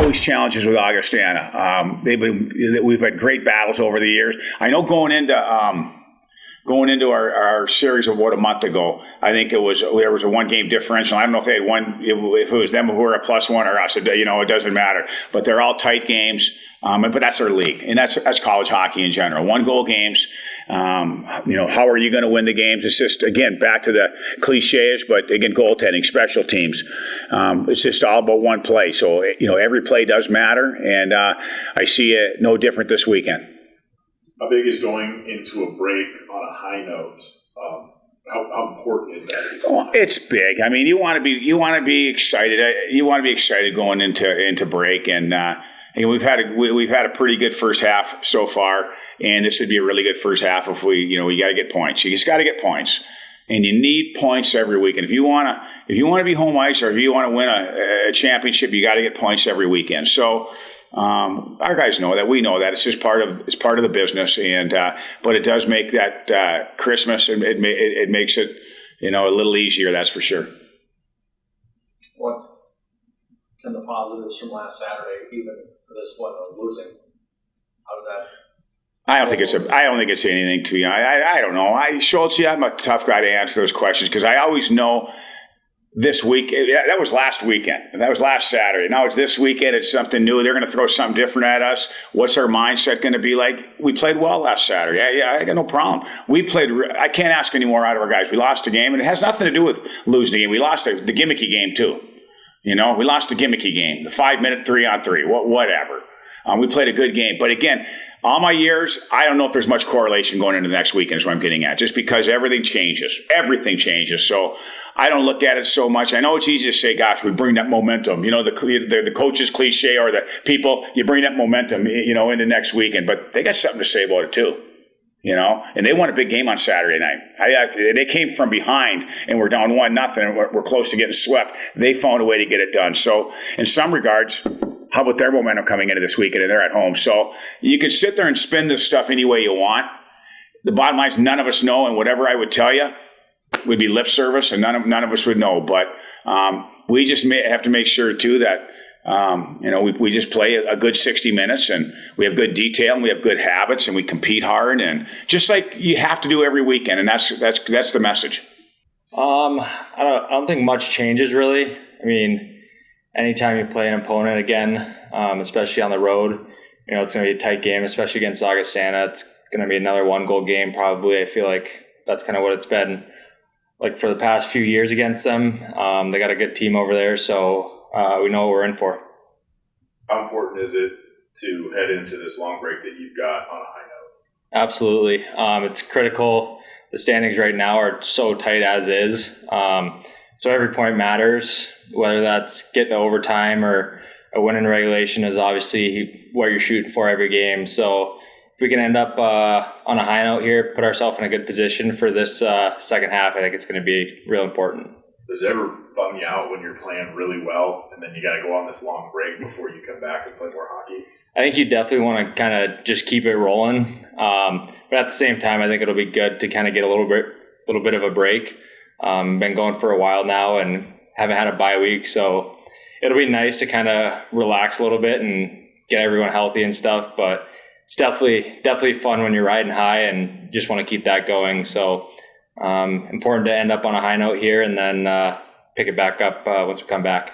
always challenges with Augustana. We've had great battles over the years. I know going into our series of about a month ago, I think there was a 1-game differential. I don't know if they had one, if it was them who were a +1 or us. It doesn't matter. But they're all tight games. But that's our league, and that's college hockey in general. 1-goal games. How are you going to win the games? It's just, again, back to the cliches, but again, goaltending, special teams. It's just all about one play. So every play does matter, and I see it no different this weekend. How big is going into a break on a high note? How important is that? Well, it's big. I mean, you want to be excited. You want to be excited going into break, and we've had a pretty good first half so far, and this would be a really good first half if we got to get points. You just got to get points, and you need points every week. And if you want to be home ice, or if you want to win a championship, you got to get points every weekend. So. Our guys know that. We know that. It's just part of the business, and but it does make that Christmas. It makes it a little easier. That's for sure. What can the positives from last Saturday, even for this one of losing, how did that? I don't think it's anything to you. I don't know. Schultz, I'm a tough guy to answer those questions because I always know. This week, that was last weekend. That was last Saturday. Now it's this weekend. It's something new. They're going to throw something different at us. What's our mindset going to be like? We played well last Saturday. Yeah, I got no problem. I can't ask any more out of our guys. We lost a game, and it has nothing to do with losing the game. We lost the gimmicky game, too. We lost the gimmicky game, the 5-minute 3-on-3, whatever. We played a good game. But again, all my years, I don't know if there's much correlation going into the next weekend is what I'm getting at, just because everything changes. Everything changes. So I don't look at it so much. I know it's easy to say, gosh, we bring that momentum. The coach's cliche or the people, you bring that momentum, into next weekend. But they got something to say about it, too. And they won a big game on Saturday night. They came from behind and we're down 1-0 and we're close to getting swept. They found a way to get it done. So in some regards, how about their momentum coming into this weekend and they're at home? So you can sit there and spin this stuff any way you want. The bottom line is none of us know, and whatever I would tell you would be lip service, and none of us would know. But we just have to make sure too that we just play a good 60 minutes, and we have good detail, and we have good habits, and we compete hard, and just like you have to do every weekend, and that's the message. I don't think much changes really. I mean, anytime you play an opponent again, especially on the road, it's going to be a tight game, especially against Augustana. It's going to be another 1-goal game probably. I feel like that's kind of what it's been like for the past few years against them. They got a good team over there, so we know what we're in for. How important is it to head into this long break that you've got on a high note? Absolutely. It's critical. The standings right now are so tight as is. So every point matters, whether that's getting to overtime or a win in regulation is obviously what you're shooting for every game. So if we can end up on a high note here, put ourselves in a good position for this second half, I think it's going to be real important. Does it ever bum you out when you're playing really well and then you got to go on this long break before you come back and play more hockey? I think you definitely want to kind of just keep it rolling. But at the same time, I think it'll be good to kind of get a little bit of a break. Been going for a while now and haven't had a bye week, so it'll be nice to kind of relax a little bit and get everyone healthy and stuff. But it's definitely fun when you're riding high and just want to keep that going. So important to end up on a high note here and then pick it back up once we come back.